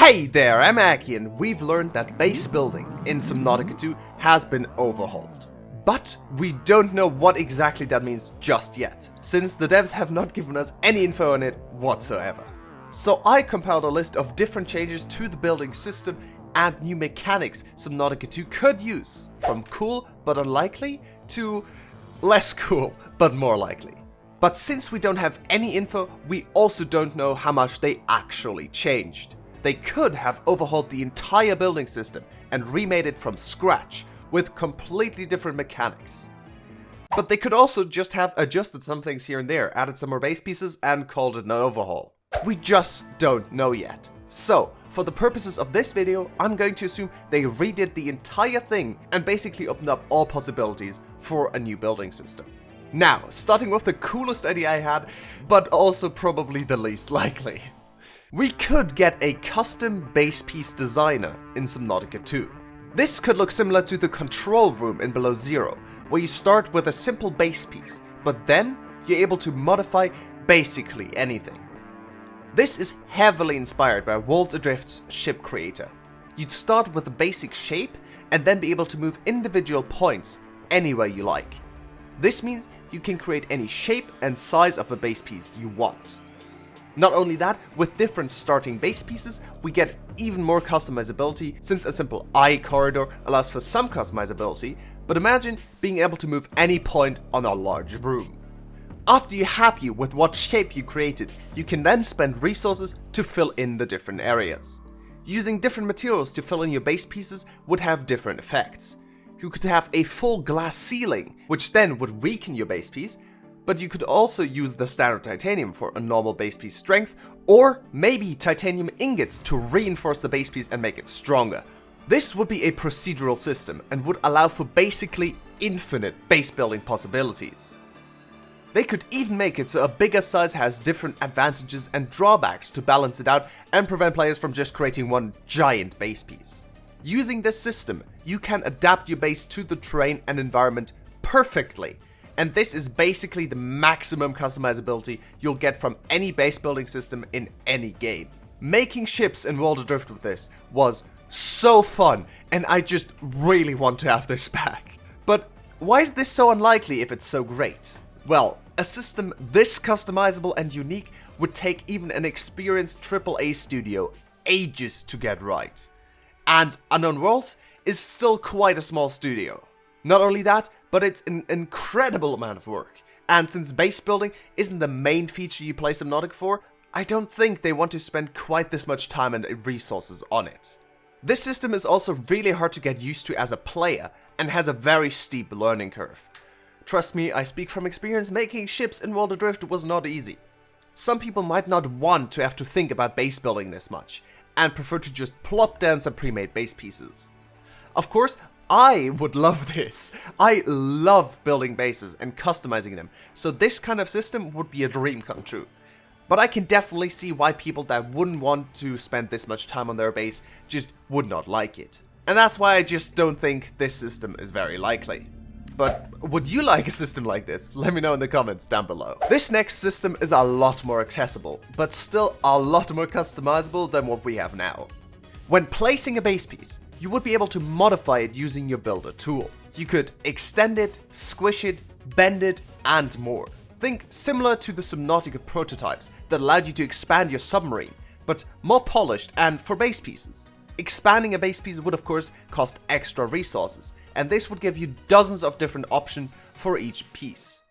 Hey there, I'm Aki, and we've learned that base building in Subnautica 2 has been overhauled. But we don't know what exactly that means just yet, since the devs have not given us any info on it whatsoever. So I compiled a list of different changes to the building system and new mechanics Subnautica 2 could use, from cool but unlikely to less cool but more likely. But since we don't have any info, we also don't know how much they actually changed. They could have overhauled the entire building system and remade it from scratch with completely different mechanics. But they could also just have adjusted some things here and there, added some more base pieces and called it an overhaul. We just don't know yet. So, for the purposes of this video, I'm going to assume they redid the entire thing and basically opened up all possibilities for a new building system. Now, starting with the coolest idea I had, but also probably the least likely. We could get a custom base piece designer in Subnautica 2. This could look similar to the control room in Below Zero, where you start with a simple base piece, but then you're able to modify basically anything. This is heavily inspired by Worlds Adrift's ship creator. You'd start with a basic shape and then be able to move individual points anywhere you like. This means you can create any shape and size of a base piece you want. Not only that, with different starting base pieces, we get even more customizability, since a simple eye corridor allows for some customizability, but imagine being able to move any point on a large room. After you're happy with what shape you created, you can then spend resources to fill in the different areas. Using different materials to fill in your base pieces would have different effects. You could have a full glass ceiling, which then would weaken your base piece, but you could also use the standard titanium for a normal base piece strength, or maybe titanium ingots to reinforce the base piece and make it stronger. This would be a procedural system and would allow for basically infinite base building possibilities. They could even make it so a bigger size has different advantages and drawbacks to balance it out and prevent players from just creating one giant base piece. Using this system, you can adapt your base to the terrain and environment perfectly. And this is basically the maximum customizability you'll get from any base building system in any game. Making ships in World Adrift with this was so fun, and I just really want to have this back. But why is this so unlikely if it's so great? Well, a system this customizable and unique would take even an experienced AAA studio ages to get right. And Unknown Worlds is still quite a small studio. Not only that, but it's an incredible amount of work. And since base building isn't the main feature you play Subnautica for, I don't think they want to spend quite this much time and resources on it. This system is also really hard to get used to as a player and has a very steep learning curve. Trust me, I speak from experience, making ships in World Adrift was not easy. Some people might not want to have to think about base building this much, and prefer to just plop down some pre-made base pieces. Of course, I would love this. I love building bases and customizing them, so this kind of system would be a dream come true. But I can definitely see why people that wouldn't want to spend this much time on their base just would not like it. And that's why I just don't think this system is very likely. But would you like a system like this? Let me know in the comments down below. This next system is a lot more accessible, but still a lot more customizable than what we have now. When placing a base piece, you would be able to modify it using your builder tool. You could extend it, squish it, bend it, and more. Think similar to the Subnautica prototypes that allowed you to expand your submarine, but more polished and for base pieces. Expanding a base piece would of course cost extra resources, and this would give you dozens of different options for each piece.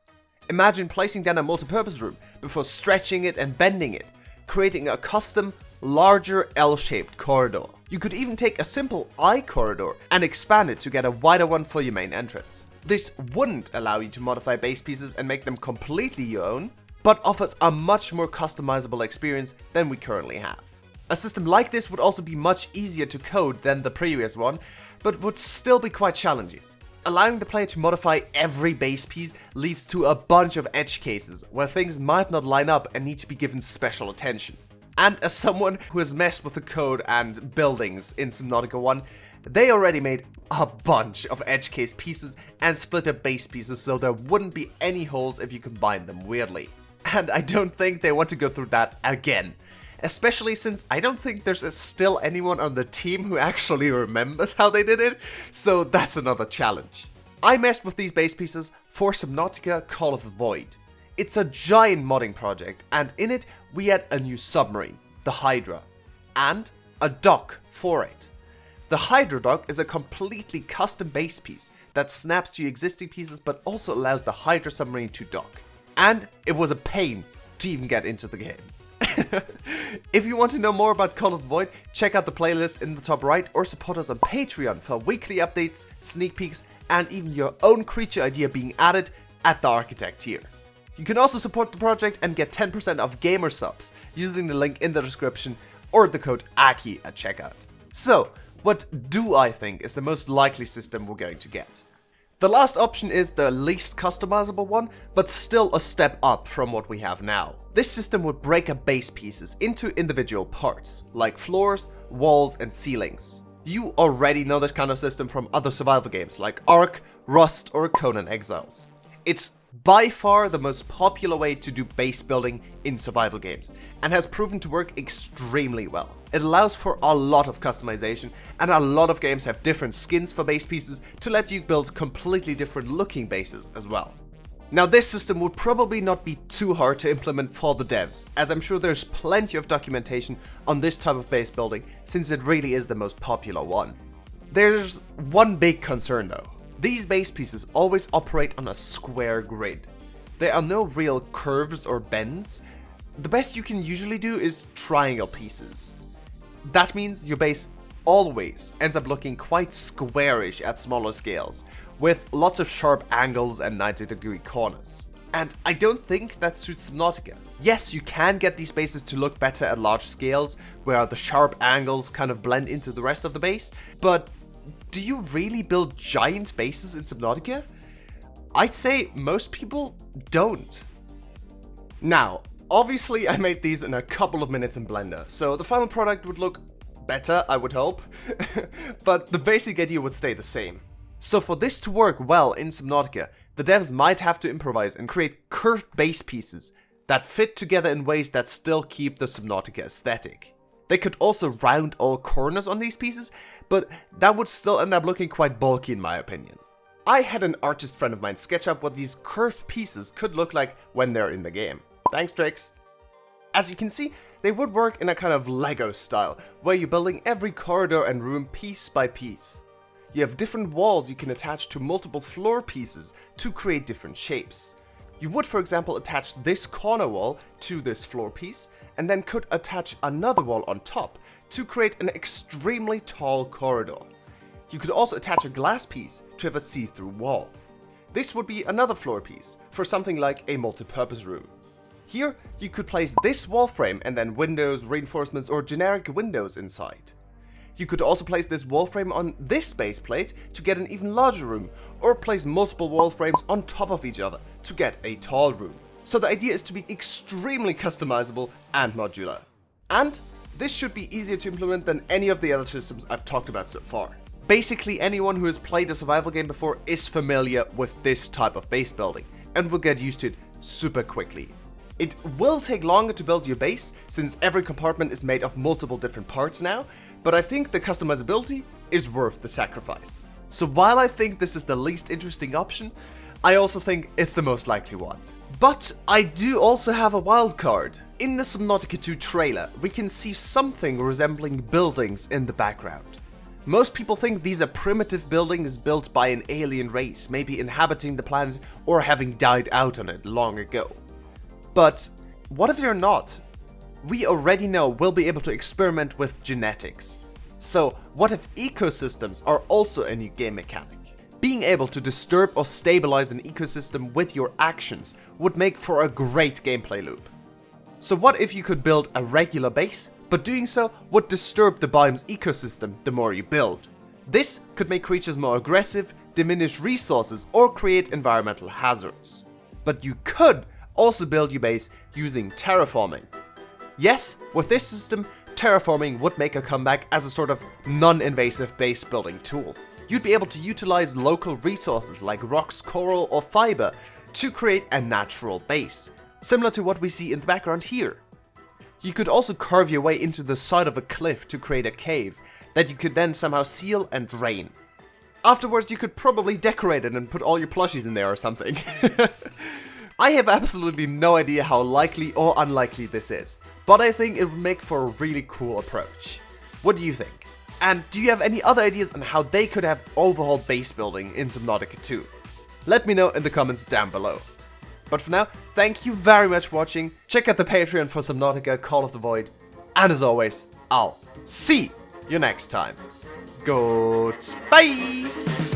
Imagine placing down a multipurpose room before stretching it and bending it, creating a custom, larger L-shaped corridor. You could even take a simple eye corridor and expand it to get a wider one for your main entrance. This wouldn't allow you to modify base pieces and make them completely your own, but offers a much more customizable experience than we currently have. A system like this would also be much easier to code than the previous one, but would still be quite challenging. Allowing the player to modify every base piece leads to a bunch of edge cases where things might not line up and need to be given special attention. And as someone who has messed with the code and buildings in Subnautica 1, they already made a bunch of edge case pieces and split up base pieces so there wouldn't be any holes if you combine them weirdly. And I don't think they want to go through that again. especially since I don't think there's still anyone on the team who actually remembers how they did it, so that's another challenge. I messed with these base pieces for Subnautica Call of the Void. It's a giant modding project, and in it we add a new submarine, the Hydra, and a dock for it. The Hydra dock is a completely custom base piece that snaps to existing pieces but also allows the Hydra submarine to dock. And it was a pain to even get into the game. If you want to know more about Call of the Void, check out the playlist in the top right or support us on Patreon for weekly updates, sneak peeks, and even your own creature idea being added at the Architect tier. You can also support the project and get 10% off gamer subs using the link in the description or the code AKI at checkout. So, what do I think is the most likely system we're going to get? The last option is the least customizable one, but still a step up from what we have now. This system would break up base pieces into individual parts, like floors, walls, and ceilings. You already know this kind of system from other survival games like Ark, Rust, or Conan Exiles. It's by far the most popular way to do base building in survival games, and has proven to work extremely well. It allows for a lot of customization, and a lot of games have different skins for base pieces to let you build completely different looking bases as well. Now, this system would probably not be too hard to implement for the devs, as I'm sure there's plenty of documentation on this type of base building, since it really is the most popular one. There's one big concern though. These base pieces always operate on a square grid. There are no real curves or bends. The best you can usually do is triangle pieces. That means your base always ends up looking quite squarish at smaller scales, with lots of sharp angles and 90-degree corners. And I don't think that suits Subnautica. Yes, you can get these bases to look better at large scales, where the sharp angles kind of blend into the rest of the base, but do you really build giant bases in Subnautica? I'd say most people don't. Now, obviously I made these in a couple of minutes in Blender, so the final product would look better, I would hope, but the basic idea would stay the same. So for this to work well in Subnautica, the devs might have to improvise and create curved base pieces that fit together in ways that still keep the Subnautica aesthetic. They could also round all corners on these pieces, but that would still end up looking quite bulky in my opinion. I had an artist friend of mine sketch up what these curved pieces could look like when they're in the game. Thanks, Trix. As you can see, they would work in a kind of Lego style, where you're building every corridor and room piece by piece. You have different walls you can attach to multiple floor pieces to create different shapes. You would, for example, attach this corner wall to this floor piece, and then could attach another wall on top to create an extremely tall corridor. You could also attach a glass piece to have a see-through wall. This would be another floor piece for something like a multi-purpose room. Here, you could place this wall frame and then windows, reinforcements, or generic windows inside. You could also place this wall frame on this base plate to get an even larger room, or place multiple wall frames on top of each other to get a tall room. So the idea is to be extremely customizable and modular. And this should be easier to implement than any of the other systems I've talked about so far. Basically, anyone who has played a survival game before is familiar with this type of base building, and will get used to it super quickly. It will take longer to build your base, since every compartment is made of multiple different parts now, but I think the customizability is worth the sacrifice. So while I think this is the least interesting option, I also think it's the most likely one. But I do also have a wild card. In the Subnautica 2 trailer, we can see something resembling buildings in the background. Most people think these are primitive buildings built by an alien race, maybe inhabiting the planet or having died out on it long ago. But what if they're not? We already know we'll be able to experiment with genetics. So what if ecosystems are also a new game mechanic? Being able to disturb or stabilize an ecosystem with your actions would make for a great gameplay loop. So what if you could build a regular base, but doing so would disturb the biome's ecosystem the more you build? This could make creatures more aggressive, diminish resources, or create environmental hazards. But you could also build your base using terraforming. Yes, with this system, terraforming would make a comeback as a sort of non-invasive base building tool. You'd be able to utilize local resources like rocks, coral, or fiber to create a natural base, similar to what we see in the background here. You could also carve your way into the side of a cliff to create a cave that you could then somehow seal and drain. Afterwards, you could probably decorate it and put all your plushies in there or something. I have absolutely no idea how likely or unlikely this is, but I think it would make for a really cool approach. What do you think? And do you have any other ideas on how they could have overhauled base building in Subnautica 2? Let me know in the comments down below. But for now, thank you very much for watching, check out the Patreon for Subnautica Call of the Void, and as always, I'll see you next time. Goodbye!